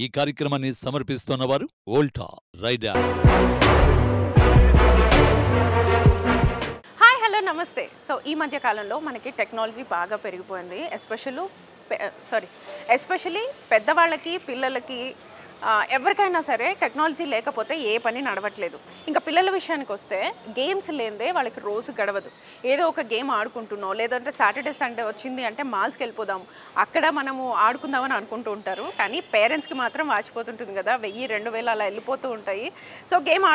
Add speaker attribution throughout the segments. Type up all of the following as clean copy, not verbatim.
Speaker 1: ఈ కార్యక్రమాన్ని సమర్పిస్తున్నవారు Volta రైడా.
Speaker 2: Hi hello నమస్తే. సో ఈ మధ్య కాలంలో మనకి టెక్నాలజీ బాగా పెరిగిపోయింది. ఎస్పెషల్లీ పెద్దవాళ్ళకి పిల్లలకి ఎవరికైనా సరే టెక్నాలజీ లేకపోతే ఏ పని నడవట్లేదు. ఇంకా పిల్లల విషయానికి వస్తే గేమ్స్ లేదే వాళ్ళకి రోజు గడవదు. ఏదో ఒక గేమ్ ఆడుకుంటున్నాం, లేదంటే సాటర్డే సండే వచ్చింది అంటే మాల్స్కి వెళ్ళిపోదాం, అక్కడ మనము ఆడుకుందామని అనుకుంటూ ఉంటారు. కానీ పేరెంట్స్కి మాత్రం వాచిపోతుంటుంది కదా, 1000-2000 అలా వెళ్ళిపోతూ ఉంటాయి. సో గేమ్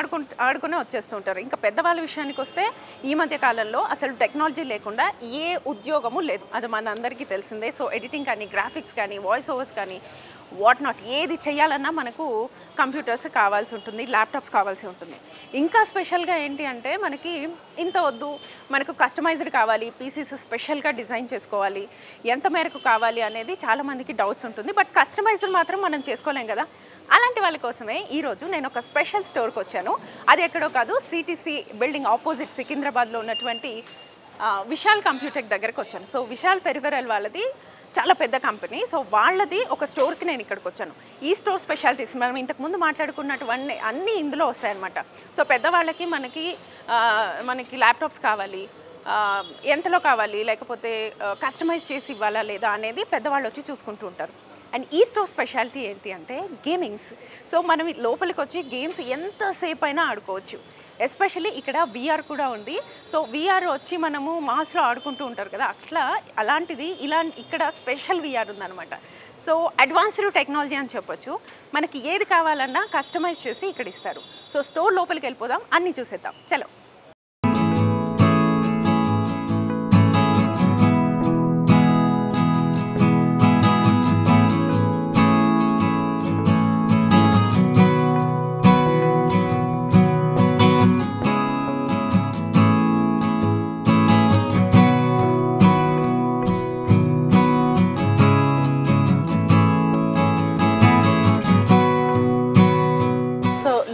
Speaker 2: ఆడుకునే వచ్చేస్తూ ఉంటారు. ఇంకా పెద్దవాళ్ళ విషయానికి వస్తే ఈ మధ్య కాలంలో అసలు టెక్నాలజీ లేకుండా ఏ ఉద్యోగము లేదు, అది మన అందరికీ తెలిసిందే. సో ఎడిటింగ్ కానీ, గ్రాఫిక్స్ కానీ, వాయిస్ ఓవర్స్ కానీ, వాట్ నాట్ ఏది చేయాలన్నా మనకు కంప్యూటర్స్ కావాల్సి ఉంటుంది, ల్యాప్టాప్స్ కావాల్సి ఉంటుంది. ఇంకా స్పెషల్గా ఏంటి అంటే మనకి ఇంత వద్దు, మనకు కస్టమైజ్డ్ కావాలి, పీసీస్ స్పెషల్గా డిజైన్ చేసుకోవాలి, ఎంత మేరకు కావాలి అనేది చాలామందికి డౌట్స్ ఉంటుంది. బట్ కస్టమైజ్డ్ మాత్రం మనం చేసుకోలేం కదా. అలాంటి వాళ్ళ కోసమే ఈరోజు నేను ఒక స్పెషల్ స్టోర్కి వచ్చాను. అది ఎక్కడో కాదు, సిటీసీ బిల్డింగ్ ఆపోజిట్ సికింద్రాబాద్లో ఉన్నటువంటి విశాల్ కంప్యూటెక్ దగ్గరకు వచ్చాను. సో విశాల్ పెరిఫెరల్ వాళ్ళది చాలా పెద్ద కంపెనీ. సో వాళ్ళది ఒక స్టోర్కి నేను ఇక్కడికి వచ్చాను. ఈ స్టోర్ స్పెషాలిటీస్ మనం ఇంతకుముందు మాట్లాడుకున్నటువంటి అన్నీ ఇందులో వస్తాయన్నమాట. సో పెద్దవాళ్ళకి మనకి ల్యాప్టాప్స్ కావాలి, ఎంతలో కావాలి, లేకపోతే కస్టమైజ్ చేసి ఇవ్వాలా లేదా అనేది పెద్దవాళ్ళు వచ్చి చూసుకుంటూ ఉంటారు. అండ్ ఈ స్టోర్ స్పెషాలిటీ ఏంటి అంటే గేమింగ్స్. సో మనం లోపలికి వచ్చి గేమ్స్ ఎంతసేపు అయినా ఆడుకోవచ్చు. ఎస్పెషల్లీ ఇక్కడ VR కూడా ఉంది. సో VR వచ్చి మనము మాల్స్లో ఆడుకుంటూ ఉంటారు కదా, అలాంటిది ఇక్కడ స్పెషల్ VR ఉందన్నమాట. సో అడ్వాన్స్డ్ టెక్నాలజీ అని చెప్పొచ్చు. మనకి ఏది కావాలన్నా కస్టమైజ్ చేసి ఇక్కడ ఇస్తారు. సో స్టోర్ లోపలికి వెళ్ళిపోదాం, అన్నీ చూసేద్దాం, చలో.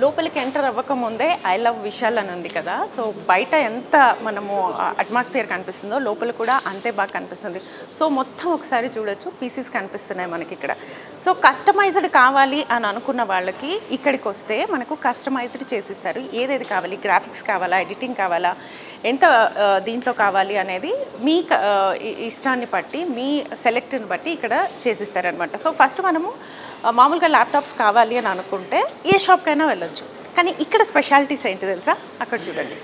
Speaker 2: లోపలికి ఎంటర్ అవ్వకముందే ఐ లవ్ విశాల్ అని ఉంది కదా. సో బయట ఎంత మనము అట్మాస్ఫియర్ కనిపిస్తుందో లోపల కూడా అంతే బాగా కనిపిస్తుంది. సో మొత్తం ఒకసారి చూడొచ్చు, పీసెస్ కనిపిస్తున్నాయి మనకి ఇక్కడ. సో కస్టమైజ్డ్ కావాలి అని అనుకున్న వాళ్ళకి ఇక్కడికి వస్తే మనకు కస్టమైజ్డ్ చేసిస్తారు. ఏదేది కావాలి, గ్రాఫిక్స్ కావాలా, ఎడిటింగ్ కావాలా, ఎంత దీంట్లో కావాలి అనేది మీ ఇష్టాన్ని బట్టి, మీ సెలెక్ట్ని బట్టి ఇక్కడ చేసిస్తారనమాట. సో ఫస్ట్ మనము మామూలుగా ల్యాప్టాప్స్ కావాలి అని అనుకుంటే ఏ షాప్కైనా వెళ్ళొచ్చు. కానీ ఇక్కడ స్పెషాలిటీస్ ఏంటి తెలుసా, అక్కడ చూడండి,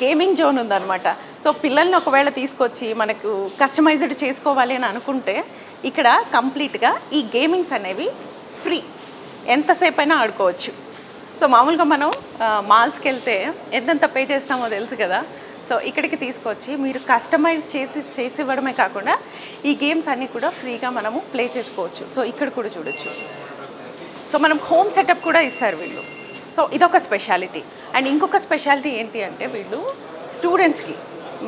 Speaker 2: గేమింగ్ జోన్ ఉందన్నమాట. సో పిల్లల్ని ఒకవేళ తీసుకొచ్చి మనకు కస్టమైజ్డ్ చేసుకోవాలి అని అనుకుంటే ఇక్కడ కంప్లీట్గా ఈ గేమింగ్స్ అనేవి ఫ్రీ, ఎంతసేపు అయినా ఆడుకోవచ్చు. సో మామూలుగా మనం మాల్స్కి వెళ్తే ఎంతెంత పే చేస్తామో తెలుసు కదా. సో ఇక్కడికి తీసుకొచ్చి మీరు కస్టమైజ్ చేసి ఇవ్వడమే కాకుండా ఈ గేమ్స్ అన్నీ కూడా ఫ్రీగా మనము ప్లే చేసుకోవచ్చు. సో ఇక్కడ కూడా చూడొచ్చు. సో మనం హోమ్ సెటప్ కూడా ఇస్తారు వీళ్ళు. సో ఇదొక స్పెషాలిటీ. అండ్ ఇంకొక స్పెషాలిటీ ఏంటి అంటే వీళ్ళు స్టూడెంట్స్కి,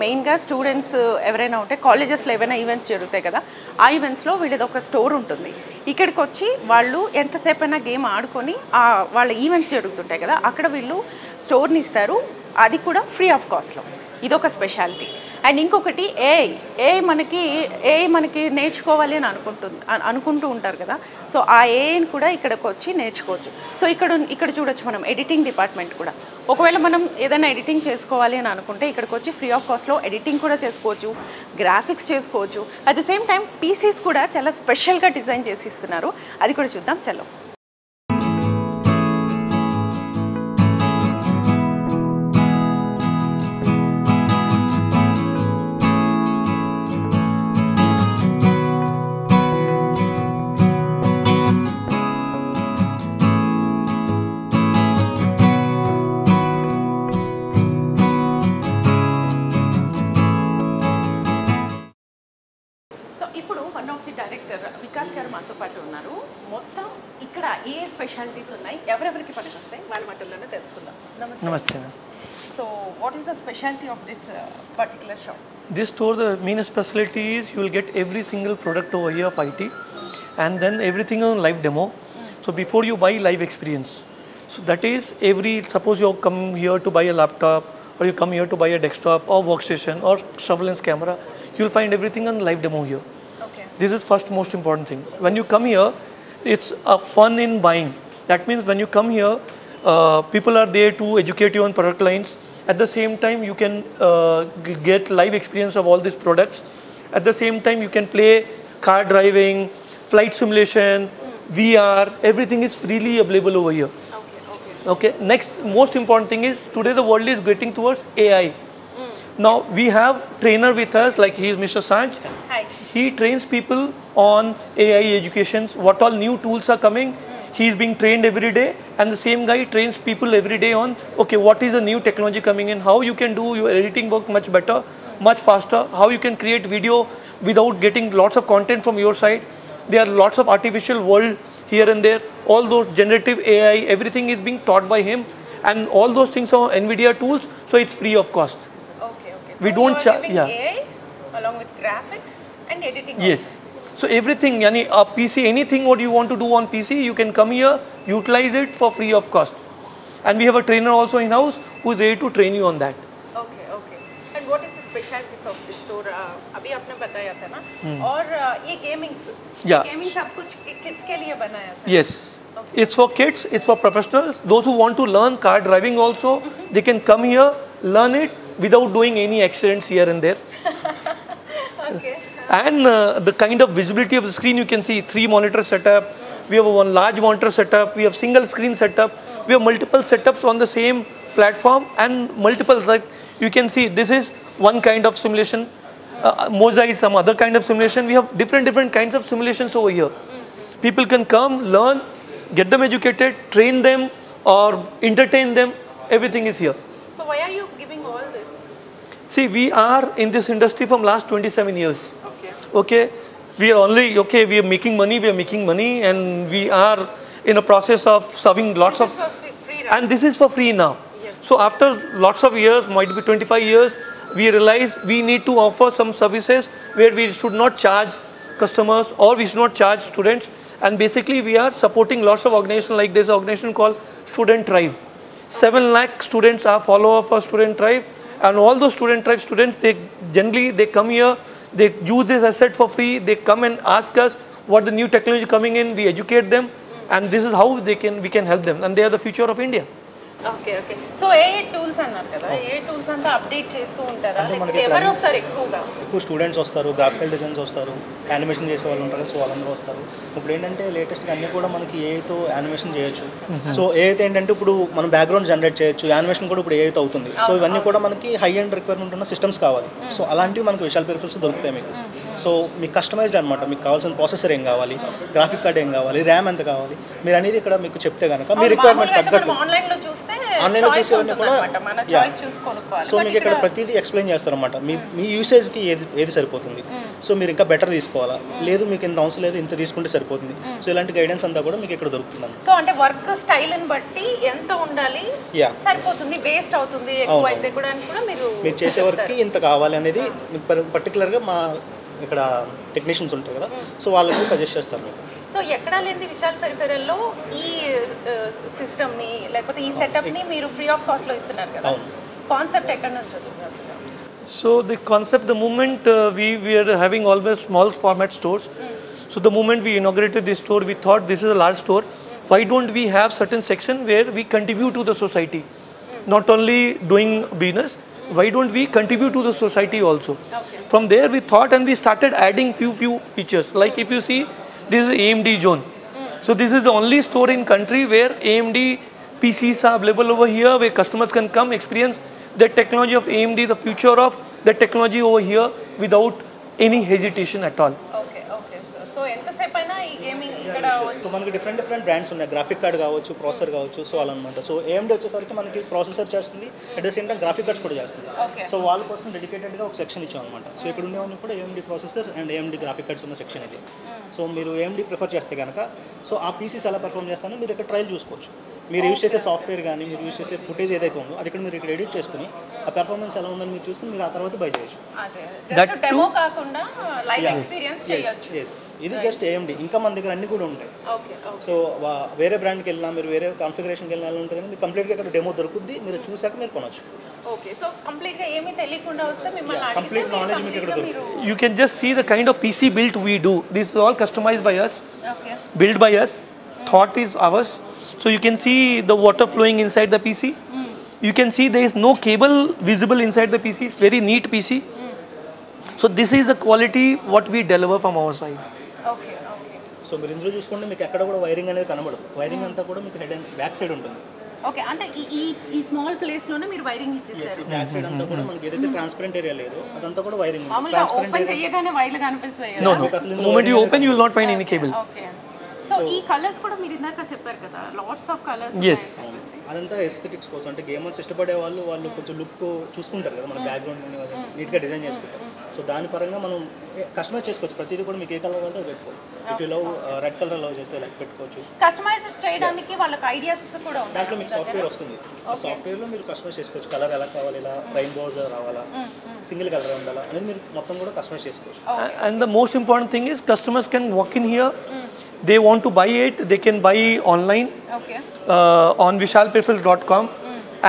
Speaker 2: మెయిన్గా స్టూడెంట్స్ ఎవరైనా ఉంటే కాలేజెస్లో ఏవైనా ఈవెంట్స్ జరుగుతాయి కదా, ఆ ఈవెంట్స్లో వీళ్ళది ఒక స్టోర్ ఉంటుంది. ఇక్కడికి వచ్చి వాళ్ళు ఎంతసేపు అయినా గేమ్ ఆడుకొని వాళ్ళ ఈవెంట్స్ జరుగుతుంటాయి కదా, అక్కడ వీళ్ళు స్టోర్ని ఇస్తారు, అది కూడా ఫ్రీ ఆఫ్ కాస్ట్లో. ఇదొక స్పెషాలిటీ. అండ్ ఇంకొకటి ఏఐ మనకి నేర్చుకోవాలి అని అనుకుంటూ ఉంటారు కదా. సో ఆ ఏఐని కూడా ఇక్కడికి వచ్చి నేర్చుకోవచ్చు. సో ఇక్కడ చూడొచ్చు మనం ఎడిటింగ్ డిపార్ట్మెంట్ కూడా. ఒకవేళ మనం ఏదైనా ఎడిటింగ్ చేసుకోవాలి అని అనుకుంటే ఇక్కడికి వచ్చి ఫ్రీ ఆఫ్ కాస్ట్లో ఎడిటింగ్ కూడా చేసుకోవచ్చు, గ్రాఫిక్స్ చేసుకోవచ్చు. At the same time Pisces కూడా చాలా స్పెషల్గా డిజైన్ చేసి ఇస్తున్నారు, అది కూడా చూద్దాం, చలో. వికాస్ గారు మనతో పాటు ఉన్నారు. మొత్తం ఇక్కడ ఏ స్పెషాలిటీస్ ఉన్నాయి, ఎవరెవరికి పనికొస్తాయి వాళ్ళ మాటల్లోనే తెలుసుకుందాం.
Speaker 3: నమస్తే.
Speaker 2: So what is the specialty of this particular shop?
Speaker 3: This store, the main specialty is you will get every single product over here of IT, and then everything on live demo. So before you buy, live experience. So that is suppose you come here to buy a laptop, or you come here to buy a desktop or workstation or surveillance camera, you will find everything on live demo here.
Speaker 2: Okay.
Speaker 3: This is first most important thing. When you come here, it's a fun in buying. That means when you come here, people are there to educate you on product lines. At the same time, you can get live experience of all these products. At the same time, you can play car driving, flight simulation, VR, everything is freely available over here. Okay. Next, most important thing is today the world is getting towards AI. Now we have trainer with us, like he is Mr. Sanj.
Speaker 2: Hi.
Speaker 3: He trains people on AI educations, what all new tools are coming. He is being trained every day, and the same guy trains people every day on, okay, what is the new technology coming in, how you can do your editing work much better, much faster, how you can create video without getting lots of content from your side. There are lots of artificial world here and there. All those generative AI, everything is being taught by him, and all those things are NVIDIA tools, so it's free of cost.
Speaker 2: Okay.
Speaker 3: We
Speaker 2: So
Speaker 3: don't
Speaker 2: you are
Speaker 3: charge.
Speaker 2: giving
Speaker 3: Yeah.
Speaker 2: AI along with graphics and editing.
Speaker 3: Yes. So everything, yani a PC, anything what you want to do on PC, you can come here, utilize it for free of cost. And we have a trainer also in house who is there to train you on that.
Speaker 2: Okay. And what is the specialties of this store? अभी आपने बताया था ना. और ये gamings.
Speaker 3: Yeah.
Speaker 2: Gaming सब कुछ kids के लिए बनाया था.
Speaker 3: Yes. It's for kids, it's for professionals. Those who want to learn car driving also, they can come here, learn it without doing any accidents here and there.
Speaker 2: Okay.
Speaker 3: And the kind of visibility of the screen, you can see 3 monitor setup. We have one large monitor setup. We have single screen setup. We have multiple setups on the same platform and multiples. Like you can see, this is one kind of simulation. Moza is some other kind of simulation. We have different kinds of simulations over here. People can come, learn, get them educated, train them, or entertain them. Everything is here.
Speaker 2: So why are you giving all this?
Speaker 3: See, we are in this industry from last 27 years.
Speaker 2: Okay.
Speaker 3: Okay, we are we are making money, and we are in a process of serving lots
Speaker 2: This is
Speaker 3: of,
Speaker 2: for free, right?
Speaker 3: and this is for free now.
Speaker 2: Yes.
Speaker 3: So after lots of years, might be 25 years, we realize we need to offer some services where we should not charge customers or we should not charge students. And basically we are supporting lots of organizations like this organization called Student Tribe. 7 lakh students are followers for Student Tribe, and all those Student Tribe students, they generally come here, they use this asset for free, they come and ask us what the new technology coming in, we educate them, and this is how we can help them, and they are the future of India.
Speaker 2: Okay so A tools అన్నారు కదా ఏ tools అంతా update చేస్తూ ఉంటారా లేకపోతే ఎవరు వస్తారు ఎక్కువ
Speaker 4: students వస్తారు, గ్రాఫికల్ డిజైన్స్ వస్తారు, యానిమేషన్ చేసే వాళ్ళు ఉంటారు, సో వాళ్ళందరూ వస్తారు. ఇప్పుడు ఏంటంటే లేటెస్ట్గా అన్నీ కూడా మనకి ఏఐతో యానిమేషన్ చేయొచ్చు. సో ఏఐతో ఏంటంటే ఇప్పుడు మనం బ్యాక్గ్రౌండ్ జనరేట్ చేయొచ్చు, యానిమేషన్ కూడా ఇప్పుడు ఏఐతో అవుతుంది. సో ఇవన్నీ కూడా మనకి హై అండ్ రిక్వైర్మెంట్ ఉన్న సిస్టమ్స్ కావాలి. సో అలాంటివి మనకు విశాల్ పెరిఫెరల్స్ దొరుకుతాయి మీకు. సో మీకు కస్టమైజ్డ్ అనమాట, మీకు కావాల్సిన ప్రాసెసర్ ఏం కావాలి, గ్రాఫిక్ కార్డ్ ఏం కావాలి, ర్యామ్ ఎంత కావాలి, మీరు అనేది ఇక్కడ మీకు చెప్తే కనుక మీ రిక్వైర్మెంట్ తగ్గట్టు
Speaker 2: ఆన్లైన్లో చూస్తే
Speaker 4: ఆన్లైన్లో చూసేవన్నీ కూడా సో మీకు ఇక్కడ
Speaker 2: ఇక్కడ
Speaker 4: ప్రతిదీ ఎక్స్ప్లెయిన్ చేస్తారన్నమాట. మీ యూసేజ్కి ఏది సరిపోతుంది, సో మీరు ఇంకా బెటర్ తీసుకోవాలా, లేదు మీకు ఇంత అవసరం లేదు ఇంత తీసుకుంటే సరిపోతుంది. సో ఇలాంటి గైడెన్స్ అంతా కూడా మీకు ఇక్కడ దొరుకుతుంది.
Speaker 2: సో అంటే వర్క్ స్టైల్ ని బట్టి ఎంత ఉండాలి సరిపోతుంది, వేస్ట్ అవుతుంది ఎక్కువ అయితే కూడా అని కూడా
Speaker 4: మీరు చేసే వర్క్కి ఇంత కావాలి అనేది మీకు పర్టికులర్గా మా ఇక్కడ టెక్నీషియన్స్ ఉంటారు కదా, సో వాళ్ళకి సజెస్ట్ చేస్తారు మీకు.
Speaker 2: సో ఎక్కడా లేని విశాల్ పెరిఫెరల్లో ఈ సిస్టమ్ ని లేకపోతే ఈ సెటప్ ని మీరు ఫ్రీ ఆఫ్ కాస్ట్ లో ఇస్తున్నారు కదా, కాన్సెప్ట్ ఎక్కడ నుంచి వచ్చింది అసలు?
Speaker 3: So the concept, the moment we are having always small format stores, so the moment we inaugurated this store, we thought this is a large store. Why don't we have certain section where we contribute to the society? Not only doing business, why don't we contribute to the society also?
Speaker 2: Okay.
Speaker 3: From there we thought and we started adding few features. Like if you see, this is AMD zone. So this is the only store in country where AMD PCs are available over here, where customers can come experience the technology of AMD, the future of the technology over here without any hesitation at all.
Speaker 2: Okay so ఎంతసేపు అయినా ఈ gaming ఇక్కడ
Speaker 4: so మనకి different brands ఉన్నాయి, graphic card కావచ్చు, processor కావచ్చు, so అలా అనమాట. సో AMD వచ్చేసరికి మనకి ప్రాసెసర్ చేస్తుంది, at the same time graphic cards కూడా చేస్తుంది. సో వాళ్ళ కోసం డెడికేటెడ్గా ఒక సెక్షన్ ఇచ్చాం అనమాట. సో ఇక్కడ ఉండేవన్నీ కూడా AMD processor and AMD graphic cards ఉన్న సెక్షన్ ఇది. సో మీరు AMD ప్రిఫర్ చేస్తే కనుక సో ఆ పీసీస్ ఎలా పర్ఫామ్ చేస్తానో మీరు ఇక్కడ ట్రయల్ చూసుకోవచ్చు. మీరు యూజ్ చేసే సాఫ్ట్వేర్ కానీ మీరు యూజ్ చేసే ఫుటేజ్ ఏదైతే ఉందో అది ఇక్కడ మీరు ఇక్కడ ఎడిట్ చేసుకుని ఆ పెర్ఫార్మెన్స్ ఎలా ఉందని మీరు చూసుకుని మీరు ఆ తర్వాత బై చేయొచ్చు.
Speaker 2: జస్ట్ డెమో కాకుండా లైవ్ ఎక్స్పీరియన్స్ చేయొచ్చు.
Speaker 4: ఇది జస్ట్ AMD, ఇంకా మన దగ్గర అన్ని కూడా ఉంటాయి. సో వేరే బ్రాండ్కి వెళ్ళినా మీరు వేరే కాన్ఫిగరేషన్కి వెళ్ళినా ఉంటుంది కానీ మీకు కంప్లీట్గా ఇక్కడ డెమో దొరుకుద్ది, మీరు చూసాక మీరు కొనవచ్చు.
Speaker 2: ఓకే సో కంప్లీట్ గా ఏమీ తెలియకుండా వస్తే మిమ్మల్ని
Speaker 4: కంప్లీట్ నాలెడ్జ్ మీకు ఇక్కడ దొరుకుతుంది.
Speaker 3: You can just see the kind of PC build we do. This is all customized by us.
Speaker 2: Okay.
Speaker 3: built by us, thought is ours. So you can see the water flowing inside the PC. You can see there is no cable visible inside the PC. It's very neat PC. So this is the quality what we deliver from our side.
Speaker 2: Okay okay
Speaker 4: so మీరు ఇందులో చూసుకుంటే మీకు ఎక్కడ కూడా wiring అనేది కనబడదు. Wiring అంతా కూడా మీకు హెడ్ అండ్ బ్యాక్ సైడ్ ఉంటుంది.
Speaker 2: ఓకే అంటే ఈ స్మాల్ ప్లేస్ లోనే మీరు వైరింగ్ ఇచ్చేసారు.
Speaker 4: బ్యాక్ సైడ్ అంతా కూడా మనకి ఏదైతే ట్రాన్స్పరెంట్ ఏరియా లేదో అదంతా కూడా వైరింగ్.
Speaker 2: మామూలుగా ఓపెన్ చేయగానే వైర్లు కనిపిస్తాయి.
Speaker 3: No, no. The moment you open, you will not find any cable.
Speaker 2: Okay so ఈ కలర్స్ కూడా మీరు ఇందాక చెప్పారు కదా, లాట్స్ ఆఫ్ కలర్స్.
Speaker 3: Yes.
Speaker 4: అదంతా ఎస్థెటిక్స్ కోసం, అంటే గేమర్స్ ఇష్టపడే వాళ్ళు కొంచెం లుక్ చూసుకుంటారు కదా, మన బ్యాక్గ్రౌండ్ నీట్గా డిజైన్ చేసుకుంటారు. సో దాని పరంగా మనం కస్టమైజ్ చేసుకోవచ్చు. ప్రతిదీ కూడా మీకు ఏ కలర్ కావాలంటే పెట్టుకోవచ్చు. If you love red colour love చేస్తే లైక్ పెట్టుకోవచ్చు.
Speaker 2: కస్టమైజ్ చేయడానికి వాళ్ళకి ఐడియాస్ కూడా ఉన్నాయి.
Speaker 4: దాంట్లో మీకు సాఫ్ట్వేర్ వస్తుంది. ఆ సాఫ్ట్వేర్లో మీరు కస్టమైజ్ చేసుకోవచ్చు. కలర్ ఎలా కావాలి, ఇలా రెయిన్బోస్ రావాలా, సింగిల్ కలర్ ఉండాలా అనేది మీరు మొత్తం కూడా కస్టమైజ్ చేసుకోవచ్చు.
Speaker 3: And the most important thing is customers can walk in here. They want to buy it, they can buy online
Speaker 2: okay
Speaker 3: on vishalperipherals.com.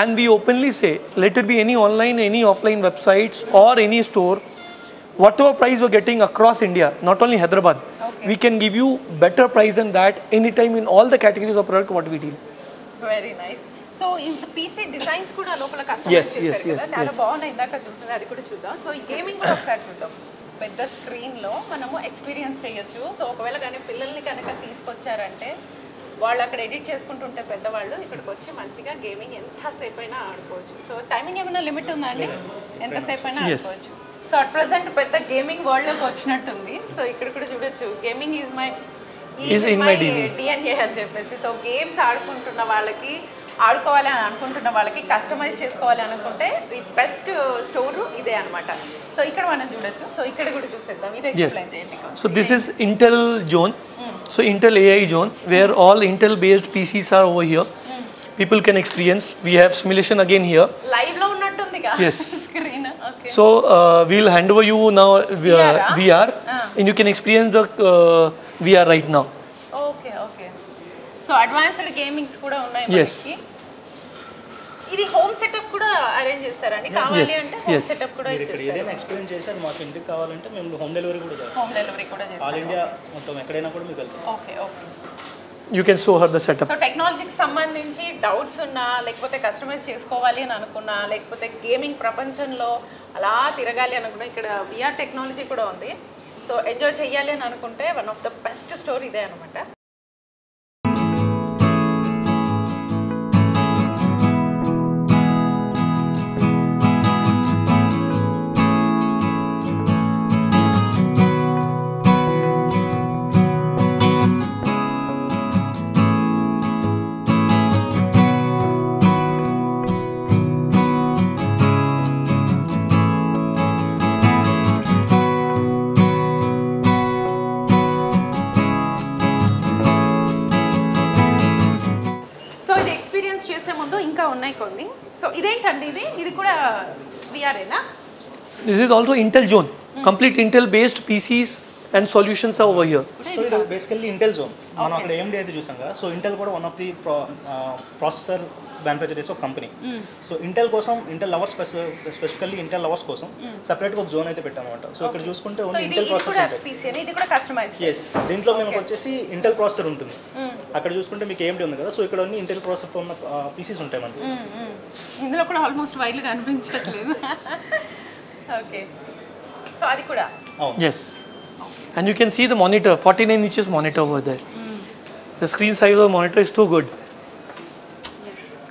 Speaker 3: And we openly say, let it be any online, any offline websites or any store, whatever price you're getting across India, not only Hyderabad, we can give you better price than that anytime in all the categories of product what we deal.
Speaker 2: Very nice. So ఇంత PC designs కూడా లోపల
Speaker 3: Yes,
Speaker 2: customise
Speaker 3: yes,
Speaker 2: చేశారు కదా,
Speaker 3: yes,
Speaker 2: చాలా
Speaker 3: yes.
Speaker 2: బాగున్నాయి. ఇందాక చూసింది అది కూడా చూద్దాం. సో ఈ గేమింగ్ కూడా ఒకసారి చూద్దాం. పెద్ద స్క్రీన్లో మనము ఎక్స్పీరియన్స్ చేయొచ్చు. సో ఒకవేళ కానీ పిల్లల్ని కనుక తీసుకొచ్చారంటే వాళ్ళు అక్కడ ఎడిట్ చేసుకుంటుంటే పెద్దవాళ్ళు ఇక్కడికి వచ్చి మంచిగా గేమింగ్ ఎంతసేపు అయినా ఆడుకోవచ్చు. సో టైమింగ్ ఏమైనా లిమిట్ ఉందా అండి? ఎంతసేపు అయినా
Speaker 3: Yes.
Speaker 2: ఆడుకోవచ్చు. సో అట్ ప్రజెంట్ పెద్ద గేమింగ్ వరల్డ్లోకి వచ్చినట్టుంది. సో ఇక్కడ కూడా చూడొచ్చు, గేమింగ్ ఈజ్ మై డిఎన్ఏ అని చెప్పేసి. సో గేమ్స్ ఆడుకుంటున్న వాళ్ళకి, ఆడుకోవాలి అని అనుకుంటున్న వాళ్ళకి, కస్టమైజ్ చేసుకోవాలి అనుకుంటే ది బెస్ట్ స్టోర్ ఇదే అనమాట. సో ఇక్కడ మనం చూడొచ్చు. సో ఇక్కడ కూడా చూసేద్దాం. ఇది ఎక్స్ప్లెయిన్ చేయండి.
Speaker 3: So this is Intel zone. So Intel AI zone where all Intel based PCs are over here. People can experience. We have simulation again here.
Speaker 2: Live లో ఉన్నట్టుందిగా
Speaker 3: Yes.
Speaker 2: Screen. Okay
Speaker 3: So we'll hand over you now VR and you can experience the VR right now.
Speaker 2: Okay okay so advanced gamings కూడా ఉన్నాయి
Speaker 3: Yes.
Speaker 2: మనకి. ఇది home setup కూడా arrange చేస్తారండి, కావాలి
Speaker 3: Yes,
Speaker 2: అంటే home
Speaker 3: yes.
Speaker 2: Setup కూడా
Speaker 4: మీరు ఇక్కడ
Speaker 2: ఇచ్చేస్తారు.
Speaker 4: ఏదైనా ఎక్స్పీరియన్స్ చేశారు, మాకు ఇంటికి కావాలంటే మేము హోమ్ డెలివరీ కూడా చేస్తాం.
Speaker 2: హోమ్ డెలివరీ కూడా
Speaker 4: ఆల్
Speaker 2: చేస్తారు.
Speaker 4: ఇండియా మొత్తం ఎక్కడైనా కూడా మీకు వెళ్తాం.
Speaker 2: Okay okay
Speaker 3: You can show her the setup.
Speaker 2: So టెక్నాలజీకి సంబంధించి డౌట్స్ ఉన్నా, లేకపోతే కస్టమైజ్ చేసుకోవాలి అని అనుకున్నా, లేకపోతే గేమింగ్ ప్రపంచంలో అలా తిరగాలి అనుకున్నా, ఇక్కడ విఆర్ టెక్నాలజీ కూడా ఉంది. సో ఎంజాయ్ చేయాలి అని అనుకుంటే one of the best store ఇదే అనమాట. చేసే ముందు ఇంకా ఉన్నాయి కొన్ని. సో ఇదేంటండి ఇది కూడా విఆర్ఏనా?
Speaker 3: This is also Intel zone. Complete Intel based PCs and solutions are over here.
Speaker 4: So ఇది బేసికల్లీ ఇంటెల్ జోన్. మనం అక్కడ AMD అయితే చూసాం కదా. సో ఇంటెల్ కూడా one of the processor manufacture చేసే ఒక కంపెనీ. సో ఇంటెల్ కోసం, Intel lovers specifically Intel lovers కోసం సెపరేట్గా ఒక జోన్ అయితే పెట్టామన్నమాట. సో ఇక్కడ చూసుకుంటే ఓన్లీ ఇంటెల్ ప్రాసెసర్ ఉంటుంది.
Speaker 2: ఇది కూడా కస్టమైజ్.
Speaker 4: ఎస్, దీంట్లో మేము వచ్చేసి ఇంటెల్ ప్రాసెసర్ ఉంటుంది. అక్కడ చూసుకుంటే మీకు AMD ఉంది కదా. సో ఇక్కడ అన్ని ఇంటెల్ ప్రాసెసర్తో ఉన్న పీసీస్ ఉంటాయి మనకి.
Speaker 2: ఇందులో కూడా ఆల్మోస్ట్ వైర్లు కనిపించట్లేదు. ఓకే, సో అది కూడా.
Speaker 3: Yes. And you can see the monitor, 49 inches monitor over there. The screen size of the monitor is too good.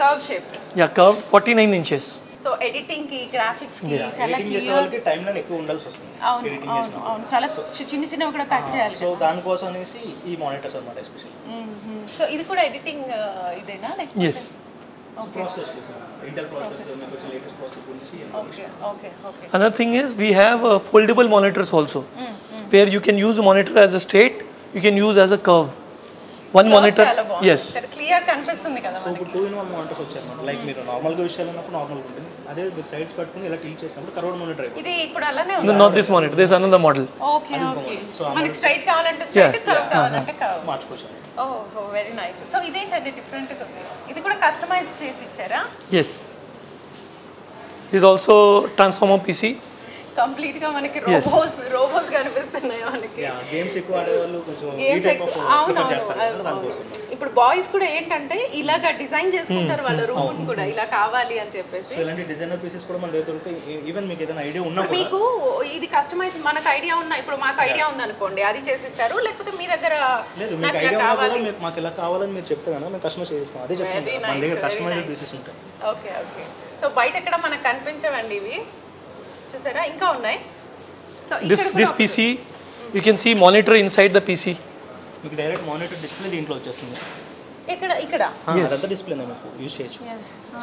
Speaker 2: Curve shape.
Speaker 3: Yeah, curved 49 inches.
Speaker 2: So editing కి, graphics కి చాలా
Speaker 4: editing చేసే వాళ్ళకి time line ఎక్కువ ఉండాల్సి వస్తుంది. Editing చేసిన
Speaker 2: అవును, చాలా చిన్న చిన్నవి కూడా కట్ చేయాలి.
Speaker 4: సో దానికోసం అనేసి ఈ మానిటర్స్ అన్నమాట ఎస్పెషల్లీ.
Speaker 2: సో ఇది కూడా ఎడిటింగ్ ఇదేనా?
Speaker 3: Yes.
Speaker 4: ప్రాసెస్ ఇంటెల్ ప్రాసెస్ మీకు లేటెస్ట్ ప్రాసెస్ గురించి.
Speaker 2: Okay okay okay.
Speaker 3: Another thing is we have foldable monitors also, where you can use the monitor as a straight, you can use as a curve. One monitor. Yes.
Speaker 2: Clear కనిపిస్తుంది కదా.
Speaker 4: So ఇప్పుడు 2-in-1 monitors వచ్చాయన్నమాట. Like మీరు నార్మల్గా విషయాలు ఉన్నప్పుడు నార్మల్గా ఉంటుంది. అదే మీరు సైడ్స్ పట్టుకుని ఇలా టిల్ట్ చేసినప్పుడు కర్వ్డ్ మానిటర్ అయిపోతుంది.
Speaker 2: ఇది ఇప్పుడు అలానే
Speaker 3: No,
Speaker 2: ఉంది.
Speaker 3: not this monitor. There's another model.
Speaker 2: Okay okay. మనకి స్ట్రైట్ కావాలంటే స్ట్రైట్, కర్వ్ కావాలంటే కర్వ్.
Speaker 4: మార్చుకోవచ్చు.
Speaker 2: ఓహో, వెరీ నైస్. సో ఇదేంటంటే డిఫరెంట్గా ఉంది. ఇది కూడా కస్టమైజ్ చేసి ఇచ్చారా?
Speaker 3: Yes. This is also transformer PC.
Speaker 2: Complete గా మనకి
Speaker 3: Yes.
Speaker 2: రోబోస్ కనిపిస్తున్నాయి మనకి.
Speaker 4: గేమ్స్ ఎక్కువ ఆడే వాళ్ళు కొంచెం ఈ
Speaker 2: గేమ్స్
Speaker 4: టైప్ ఆఫ్ ప్రిఫర్ చేస్తారు కదా,
Speaker 2: అవును.
Speaker 4: దానికోసం.
Speaker 2: ఇప్పుడు బాయ్స్ కూడా ఏంటంటే ఇలాగా డిజైన్ చేసుకుంటారు వాళ్ళ రూమ్ కూడా ఇలా కావాలి అని చెప్పేసి.
Speaker 4: సో ఇలాంటి డిజైనర్ పీసెస్ కూడా మన దగ్గర దొరుకుతాయి. ఈవెన్ మీకు ఏదైనా ఐడియా ఉన్నా కూడా
Speaker 2: మీకు ఇది కస్టమైజ్ మనకు ఐడియా ఉన్నా ఇప్పుడు మాకు ఐడియా ఉంది అనుకోండి అది చేసిస్తారు, లేకపోతే మీ దగ్గర
Speaker 4: లేదు మీకు
Speaker 2: నాకు
Speaker 4: ఐడియా
Speaker 2: ఇలా
Speaker 4: ఉన్నా కూడా
Speaker 2: కావాలి.
Speaker 4: మీకు మాకు ఇలా కావాలని మీరు చెప్తే కనుక మేము కస్టమైజ్ చేస్తాం. అదే చెప్తాను
Speaker 2: Very
Speaker 4: మన
Speaker 2: nice,
Speaker 4: దగ్గర
Speaker 2: very
Speaker 4: కస్టమైజ్డ్
Speaker 2: nice.
Speaker 4: పీసెస్ ఉంటాయి.
Speaker 2: Okay okay. సో బయట ఎక్కడ మనకు కనిపించవండి ఇవి, చూసారా ఇంకా ఉన్నాయి. So
Speaker 3: This PC, you can see monitor inside the PC.
Speaker 4: మీకు డైరెక్ట్ మానిటర్ డిస్ప్లే దీంట్లో వచ్చేస్తుంది.
Speaker 2: ఇక్కడ
Speaker 4: అదంతా డిస్ప్లేనే మీకు యూస్ చేయొచ్చు.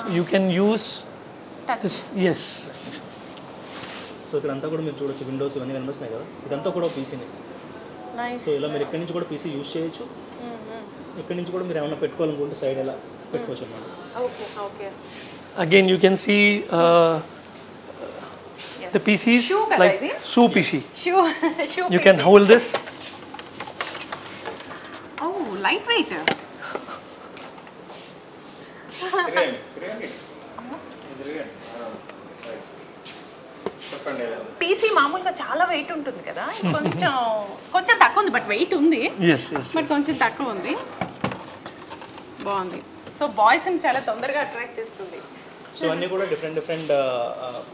Speaker 3: So you can use
Speaker 2: touch.
Speaker 3: this. Yes.
Speaker 4: So ఇక్కడ అంతా కూడా మీరు చూడొచ్చు, విండోస్ ఇవన్నీ కనిపిస్తున్నాయి కదా, ఇదంతా కూడా పీసీనే.
Speaker 2: నైస్.
Speaker 4: సో ఇలా మీరు ఎక్కడి నుంచి కూడా పీసీ యూస్ చేయొచ్చు. ఎక్కడి నుంచి కూడా మీరు ఏమైనా పెట్టుకోవాలనుకుంటే సైడ్ ఎలా పెట్టుకోవచ్చు అన్నమాట.
Speaker 2: Okay okay.
Speaker 3: Again, you can see the PCs
Speaker 2: Shoe kada
Speaker 3: like
Speaker 2: idi?
Speaker 3: shoe PC.
Speaker 2: Shoe
Speaker 3: You can hold this.
Speaker 2: Oh light weight. PC మామూలుగా చాలా వెయిట్ ఉంటుంది కదా, కొంచెం కొంచెం తక్కువ ఉంది బట్ వెయిట్ ఉంది,
Speaker 3: Yes, yes.
Speaker 2: బట్ కొంచెం తక్కువ ఉంది. బాగుంది. సో బాయ్స్ని చాలా తొందరగా అట్రాక్ట్ చేస్తుంది.
Speaker 4: సో అన్నీ కూడా డిఫరెంట్ డిఫరెంట్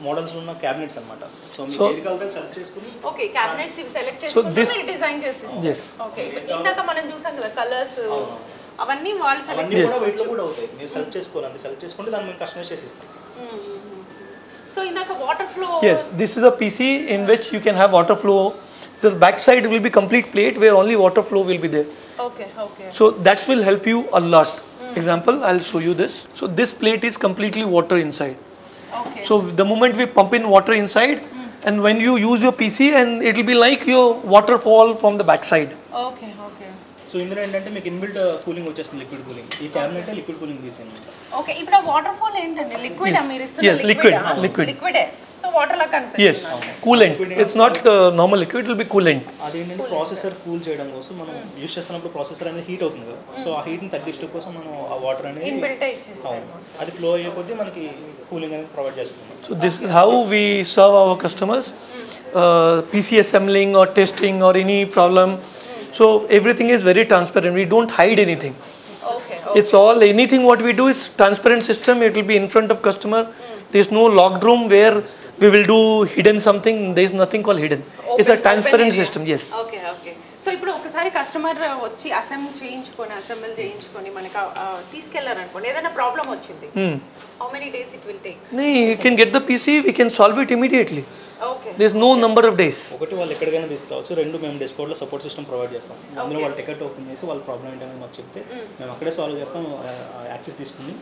Speaker 4: మోడల్స్ ఉన్న క్యాబినెట్స్ అన్నమాట. సో మీరు ఏది కావాలంటే సెలెక్ట్ చేసుకుని
Speaker 2: ఓకే క్యాబినెట్స్ ఇవి సెలెక్ట్ చేసుకుంటే మీరు డిజైన్ చేసి.
Speaker 3: Yes.
Speaker 2: ఓకే ఇందాక మనం చూసాం కదా కలర్స్ అవన్నీ వాళ్ళు సెలెక్ట్
Speaker 4: అన్నీ కూడా వెయిట్లో కూడా అవుతాయి. మీరు సెలెక్ట్ చేసుకోవాలంటే సెలెక్ట్ చేసుకుంటే దాన్ని మేము కస్టమైజ్ చేసి ఇస్తాం.
Speaker 2: సో ఇందాక water flow.
Speaker 3: Yes, this is a PC in which you can have water flow. The back side will be complete plate where only water flow will be there.
Speaker 2: Okay okay.
Speaker 3: So that will help you a lot. Example, I'll show you this. So this plate is completely water inside.
Speaker 2: Okay.
Speaker 3: So the moment we pump in water inside, and when you use your PC, and it will be like your waterfall from the back side.
Speaker 2: Okay okay.
Speaker 4: So ఇందులో ఏంటంటే మీకు inbuilt cooling వచ్చేస్తుంది, liquid cooling. ఈ cabinet liquid cooling తీసేయండి.
Speaker 2: Okay ఇప్పుడు ఆ water fall ఏంటండి liquid మీరు ఇస్తున్న
Speaker 3: Yes, liquid, liquid.
Speaker 2: లిక్విడే. సో వాటర్ లా
Speaker 3: Yes,
Speaker 2: కనిపిస్తుంది.
Speaker 3: coolant. It's not normal liquid, it will be coolant.
Speaker 4: అదేంటంటే ప్రాసెసర్ కూల్ చేయడం కోసం మనం యూస్ చేస్తున్నప్పుడు ప్రాసెసర్ అనేది హీట్ అవుతుంది కదా, సో ఆ హీట్ని తగ్గించడం కోసం మనం ఆ వాటర్ అనేది
Speaker 2: ఇన్బిల్ట్ ఇచ్చేస్తాం.
Speaker 4: అది ఫ్లో అయ్యే కొద్దీ మనకి కూలింగ్ అనేది ప్రొవైడ్ చేస్తుంది.
Speaker 3: So this is how we serve our customers. PC assembling or testing or any problem. So everything is very transparent. We don't hide anything.
Speaker 2: Okay.
Speaker 3: It's all anything what we do is transparent system. It will be in front of customer. There's no locked room where we will do hidden something. There is nothing called hidden. It's a transparent system. Yes.
Speaker 2: Okay okay. So ఇప్పుడు ఒకసారి customer వచ్చి assemble చేయించుకొని మనకి తీసుకెళ్లారు అనుకోండి, ఏదైనా problem వచ్చింది, how many days it will take?
Speaker 3: No, you can get the PC. We can solve it immediately.
Speaker 2: Okay.
Speaker 3: There's no number of days.
Speaker 4: ఒకటి వాళ్ళు ఎక్కడికైనా తీసుకురావచ్చు, రెండు మేము డిస్కౌంట్లో సపోర్ట్ సిస్టమ్ ప్రొవైడ్ చేస్తాం. అందులో వాళ్ళు టికెట్ ఓపెన్ చేసి వాళ్ళ ప్రాబ్లం ఏంటనేది మాకు చెప్తే మేము అక్కడే సాల్వ్ చేస్తాం. యాక్సెస్ తీసుకుని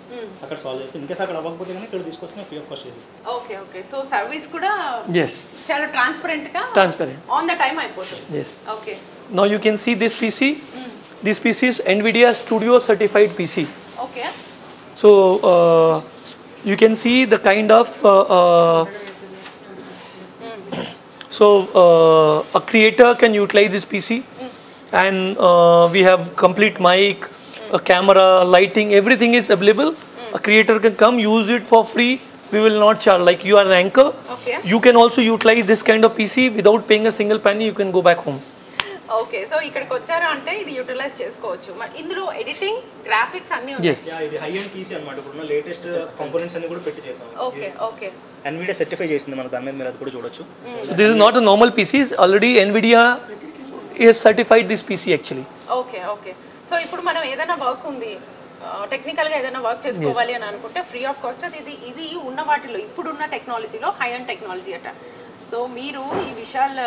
Speaker 4: అక్కడ సాల్వ్ చేస్తాం. ఇన్కేస్ అక్కడ అవ్వకపోతే కానీ ఇక్కడ తీసుకొస్తే ఫ్రీ ఆఫ్ కాస్ట్ చేస్తాం.
Speaker 2: Okay okay. సో సర్వీస్ కూడా
Speaker 3: Yes.
Speaker 2: చాలా ట్రాన్స్పరెంట్ గా
Speaker 3: Transparent.
Speaker 2: ఆన్ ద టైం అయిపోతుంది.
Speaker 3: Yes.
Speaker 2: Okay.
Speaker 3: Now you can see this PC. This PC is NVIDIA Studio certified PC.
Speaker 2: Okay.
Speaker 3: So you can see the kind of a creator can utilize this PC, and we have complete mic, a camera, lighting, everything is available. A creator can come use it for free. We will not charge. Like you are an anchor,
Speaker 2: Okay.
Speaker 3: you can also utilize this kind of PC without paying a single penny. You can go back home.
Speaker 2: Okay. So ఇక్కడికి వచ్చారు అంటే ఇది utilise చేసుకోవచ్చు. మరి ఇందులో editing, graphics అన్నీ ఉన్నాయి.
Speaker 3: Yes.
Speaker 4: ఇది హై అండ్ పీసీ అనమాట. ఇప్పుడు లేటెస్ట్ కాంపోనెంట్స్ అన్ని కూడా పెట్టి చేసాం.
Speaker 2: Okay okay.
Speaker 4: NVIDIA సర్టిఫై చేసింది మన దాని మీద, మీరు అది కూడా చూడొచ్చు.
Speaker 3: So this is not a normal PC. Already NVIDIA is certified this PC actually.
Speaker 2: Okay okay. So ఇప్పుడు మనం ఏదైనా వర్క్ ఉంది, టెక్నికల్గా ఏదైనా వర్క్ చేసుకోవాలి అని అనుకుంటే ఫ్రీ ఆఫ్ కాస్ట్. ఇది ఉన్న వాటిలో ఇప్పుడున్న టెక్నాలజీలో హై అండ్ టెక్నాలజీ అట. సో మీరు ఈ విషయాల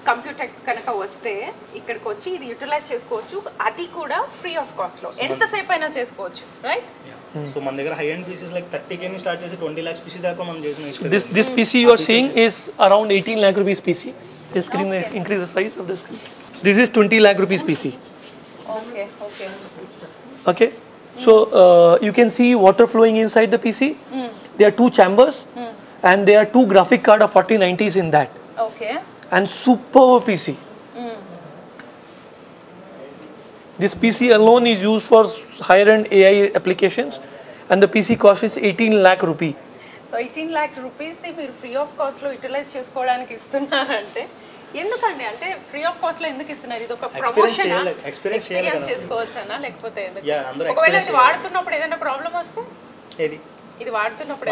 Speaker 2: కంప్యూటర్ కనుక వస్తే ఇక్కడికి వచ్చి ఇది యూటిలైజ్ చేసుకోవచ్చు, అది కూడా ఫ్రీ ఆఫ్ కాస్ట్లో ఎంతసేపు అయినా చేసుకోవచ్చు, రైట్?
Speaker 4: సో మన దగ్గర high and Pisces like 30K ని స్టార్ట్ చేసి 20 lakhs పీసీ దాకా మనం చేసిన.
Speaker 3: This PC you are seeing is around 18 lakh rupees PC. The screen increase the size of the screen. This is 20 lakh rupees PC.
Speaker 2: Okay okay.
Speaker 3: Okay. So you can see water flowing inside the PC. There are two chambers, and there are two graphic card of 4090s in that.
Speaker 2: Okay.
Speaker 3: And superb PC. This PC alone is used for higher end AI applications, and the PC cost is 18 lakh rupee.
Speaker 2: So so 18 lakh రూపీస్ది మీరు free of కాస్ట్లో utilise చేసుకోవడానికి ఇస్తున్నారంటే ఎందుకండి? అంటే free of కాస్ట్లో ఎందుకు ఇస్తున్నారు? ఇది ఒక ప్రమోషన్ ఎక్స్పీరియన్స్ చేసుకోవచ్చనా లేకపోతే ఒకవేళ ఇది వాడుతున్నప్పుడు ఏదైనా ప్రాబ్లం వస్తే
Speaker 4: ఏది
Speaker 2: ఇది వాడుతున్నప్పుడు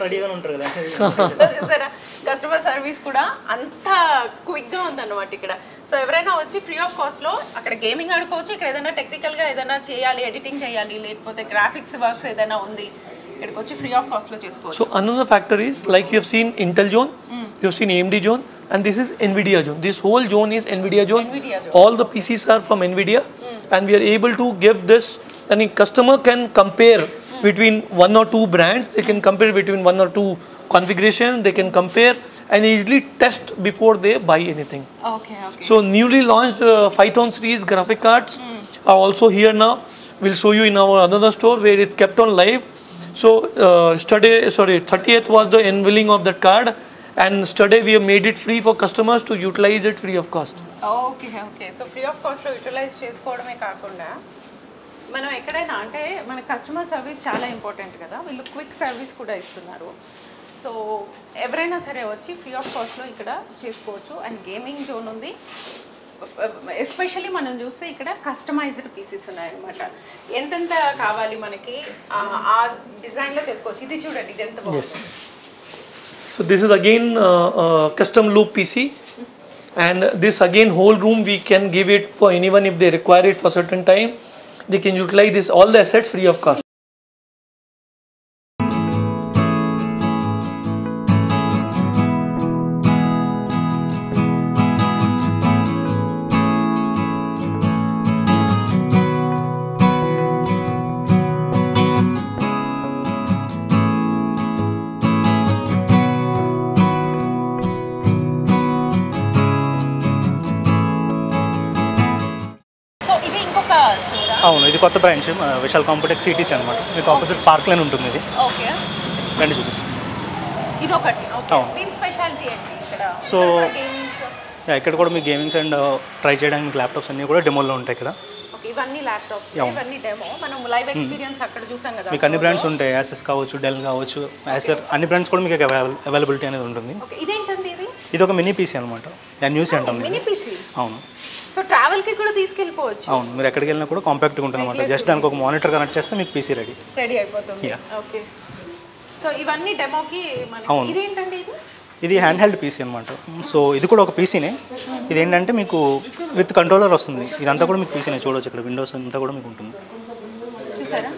Speaker 4: రెడీగా ఉంటారు కదా
Speaker 2: చూసారా కస్టమర్ సర్వీస్ కూడా అంత క్విక్గా ఉందన్నమాట ఇక్కడ. సో ఎవరైనా వచ్చి ఫ్రీ ఆఫ్ కాస్ట్లో అక్కడ గేమింగ్ ఆడుకోవచ్చు, ఇక్కడ ఏదైనా టెక్నికల్గా ఏదైనా చేయాలి, ఎడిటింగ్ చేయాలి, లేకపోతే గ్రాఫిక్స్ వర్క్స్ ఏదైనా ఉంది ఇక్కడికి వచ్చి ఫ్రీ ఆఫ్ కాస్ట్లో చేసుకోవచ్చు.
Speaker 3: So another factor is like you have seen Intel zone, you have seen AMD zone, and this is NVIDIA zone. This whole zone is NVIDIA zone. All the PCs are from NVIDIA, and we are able to give this. And a customer can compare between one or two brands. They can compare between one or two configuration. They can compare and easily test before they buy anything.
Speaker 2: Okay.
Speaker 3: So newly launched Python series graphic cards are also here now. We'll show you in our another store where it's kept on live. So 30th was the unveiling of that card, and today we have made it free for customers to utilize it free of cost.
Speaker 2: Okay. So free of కాస్ట్లో utilise చేసుకోవడమే కాకుండా మనం ఎక్కడైనా అంటే మన customer service చాలా important కదా, వీళ్ళు క్విక్ సర్వీస్ కూడా ఇస్తున్నారు. సో ఎవరైనా సరే వచ్చి ఫ్రీ ఆఫ్ కాస్ట్లో ఇక్కడ చేసుకోవచ్చు. అండ్ గేమింగ్ జోన్ ఉంది. ఎస్పెషల్లీ మనం చూస్తే ఇక్కడ కస్టమైజ్డ్ పీసెస్ ఉన్నాయన్నమాట. ఎంతెంత కావాలి మనకి ఆ డిజైన్లో చేసుకోవచ్చు. ఇది చూడండి, ఇది ఎంత బాగుంది.
Speaker 3: So this is again custom loop PC, and this again whole room we can give it for anyone if they require it for certain time. They can utilize this all the assets free of cost.
Speaker 4: అవును, ఇది కొత్త branch Vishal complex CTC అనమాట. మీకు opposite park line ఉంటుంది. ఇది
Speaker 2: okay,
Speaker 4: రండి చూపిస్తాను.
Speaker 2: ఇది ఒకటి. ఓకే, దీని స్పెషాలిటీ ఏంటి ఇక్కడ?
Speaker 4: సో ఇక్కడ కూడా మీ గేమింగ్స్ అండ్ ట్రై చేయడానికి మీకు ల్యాప్టాప్స్ అన్నీ కూడా డెమోలో ఉంటాయి ఇక్కడ.
Speaker 2: ఓకే, ఇవన్నీ ల్యాప్టాప్స్, ఇవన్నీ డెమో. మనం లైవ్ ఎక్స్పీరియన్స్ అక్కడ చూసాం కదా.
Speaker 4: మీకు అన్ని బ్రాండ్స్ ఉంటాయి, యాసెస్ కావచ్చు, డెల్ కావచ్చు, యాసర్ అన్ని బ్రాండ్స్ కూడా మీకు అవైలబిలిటీ అనేది ఉంటుంది.
Speaker 2: ఓకే, ఇదేంటండి? ఇది
Speaker 4: ఒక మినీ పీసీ అనమాట. న్యూస్ అంటాం.
Speaker 2: Mini PC.
Speaker 4: అవును.
Speaker 2: సో ట్రావెల్కి కూడా తీసుకెళ్ళిపోవచ్చు.
Speaker 4: అవును, మీరు ఎక్కడికి వెళ్ళినా కూడా కాంపాక్ట్గా ఉంటుంది అనమాట. జస్ట్ దానికి ఒక మానిటర్ కనెక్ట్ చేస్తే మీకు పీసీ రెడీ
Speaker 2: అయిపోతుంది. ఓకే, సో ఇవన్నీ డెమోకి.
Speaker 4: అవును,
Speaker 2: ఇదేంటండి?
Speaker 4: ఇది హ్యాండ్ హెల్డ్ పీసీ అనమాట. సో ఇది కూడా ఒక పీసీనే. ఇది ఏంటంటే మీకు విత్ కంట్రోలర్ వస్తుంది. ఇదంతా కూడా మీకు పీసీనే చూడవచ్చు. ఇక్కడ విండోస్ అంతా కూడా మీకు ఉంటుంది.
Speaker 2: చూసారా,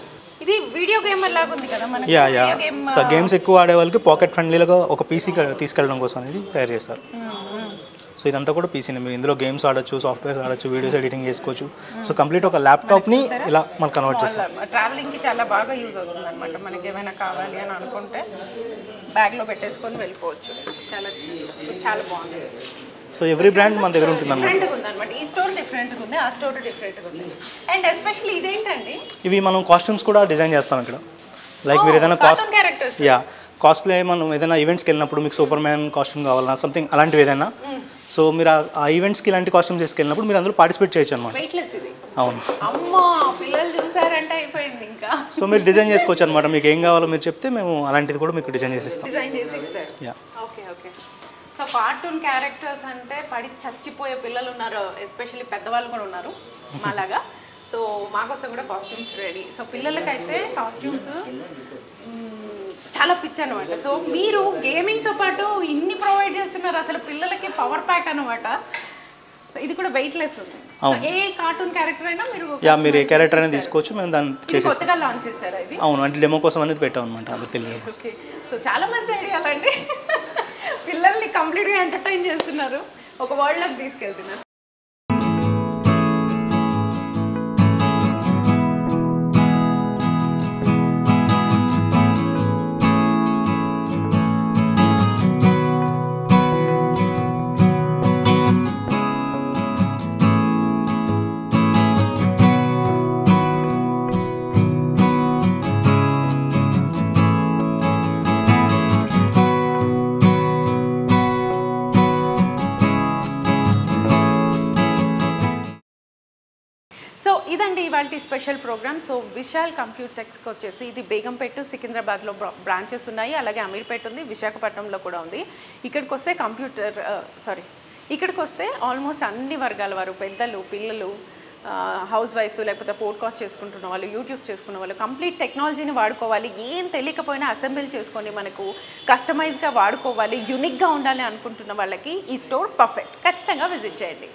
Speaker 2: ఇది వీడియో గేమ్ లాగా ఉంది కదా మనకి.
Speaker 4: సో గేమ్స్ ఎక్కువ ఆడే వాళ్ళకి పాకెట్ ఫ్రెండ్లీగా ఒక పీసీ తీసుకెళ్ళడం కోసం అనేది తయారు చేస్తారు. సో ఇదంతా కూడా పీసీనే. మీరు ఇందులో గేమ్స్ ఆడొచ్చు, సాఫ్ట్వేర్స్ ఆడొచ్చు, వీడియోస్ ఎడిటింగ్ చేసుకోవచ్చు. సో కంప్లీట్ ఒక ల్యాప్టాప్ని ఇలా మనం కన్వర్ట్ చేస్తాం.
Speaker 2: ట్రావెలింగ్కి చాలా బాగా యూజ్ అవుతుంది అనమాట. మనకి ఏమైనా కావాలి అని అనుకుంటే బ్యాగ్లో పెట్టేసుకొని వెళ్ళిపోవచ్చు. చాలా బాగుంది.
Speaker 4: సో ఎవ్రీ బ్రాండ్ మన దగ్గర ఉంటుంది అనమాట.
Speaker 2: డిఫరెంట్గా ఉంది అనమాట. ఈ స్టోర్ డిఫరెంట్గా ఉంది, ఆ స్టోర్ డిఫరెంట్గా ఉంది. అండ్ ఎస్పెషల్లీ ఇదేంటండి?
Speaker 4: ఇవి మనం కాస్ట్యూమ్స్ కూడా డిజైన్ చేస్తాం ఇక్కడ. లైక్ మీరు ఏదైనా కాస్ప్లే మనం ఏదైనా ఈవెంట్స్కి వెళ్ళినప్పుడు మీకు సూపర్ మ్యాన్ కాస్ట్యూమ్ కావాలన్నా సంథింగ్ అలాంటివి ఏదైనా, సో మీరు ఆ ఈవెంట్స్కి ఇలాంటి కాస్ట్యూమ్స్ తీసుకెళ్ళినప్పుడు మీరు అందులో పార్టిసిపేట్ చేయొచ్చు అనమాట. అవును.
Speaker 2: అమ్మా, పిల్లలు చూసారంటే అయిపోయింది ఇంకా.
Speaker 4: సో మీరు డిజైన్ చేసుకోవచ్చు అనమాట. మీకు ఏం కావాలో మీరు చెప్తే మేము అలాంటిది కూడా మీకు డిజైన్ చేసి ఇస్తాం.
Speaker 2: ఓకే. సో కార్టూన్ క్యారెక్టర్స్ అంటే పడి చచ్చిపోయే పిల్లలు ఉన్నారు, ఎస్పెషల్లీ పెద్దవాళ్ళు కూడా ఉన్నారు మాలాగా. సో మాకోసం కూడా కాస్ట్యూమ్స్ రెడీ. సో పిల్లలకైతే కాస్ట్యూమ్స్ చాలా పిచ్చి అనమాట. సో మీరు గేమింగ్తో పాటు ఇన్ని ప్రొవైడ్ చేస్తున్నారు. అసలు పిల్లలకి పవర్ ప్యాక్ అనమాట. ఇది కూడా వెయిట్లెస్ ఉంది. ఏ కార్టూన్ క్యారెక్టర్ అయినా
Speaker 4: మీరు ఏ క్యారెక్టర్ అయినా తీసుకోవచ్చు. మేము దాన్ని
Speaker 2: కొత్తగా లాంచ్ చేశారా ఇది?
Speaker 4: అవును, అంటే డెమో కోసం అనేది పెట్టాం అనమాట. అది తెలియదు.
Speaker 2: ఓకే, సో చాలా మంచి ఐడియాలండి. పిల్లల్ని కంప్లీట్గా ఎంటర్టైన్ చేస్తున్నారు, ఒక వరల్డ్లోకి తీసుకెళ్తున్నారు. ఇవాళ స్పెషల్ ప్రోగ్రామ్. సో విశాల్ కంప్యూటెక్స్కి వచ్చేసి ఇది బేగంపేట సికింద్రాబాద్లో బ్రాంచెస్ ఉన్నాయి, అలాగే అమీర్పేట ఉంది, విశాఖపట్నంలో కూడా ఉంది. ఇక్కడికి వస్తే ఇక్కడికి వస్తే ఆల్మోస్ట్ అన్ని వర్గాల వారు, పెద్దలు, పిల్లలు, హౌస్ వైఫ్స్, లేకపోతే పోడ్కాస్ట్ చేసుకుంటున్న వాళ్ళు, యూట్యూబ్స్ చేసుకున్న వాళ్ళు, కంప్లీట్ టెక్నాలజీని వాడుకోవాలి, ఏం తెలియకపోయినా అసెంబ్ల్ చేసుకొని మనకు కస్టమైజ్గా వాడుకోవాలి, యూనిక్గా ఉండాలి అనుకుంటున్న వాళ్ళకి ఈ స్టోర్ పర్ఫెక్ట్. ఖచ్చితంగా విజిట్ చేయండి.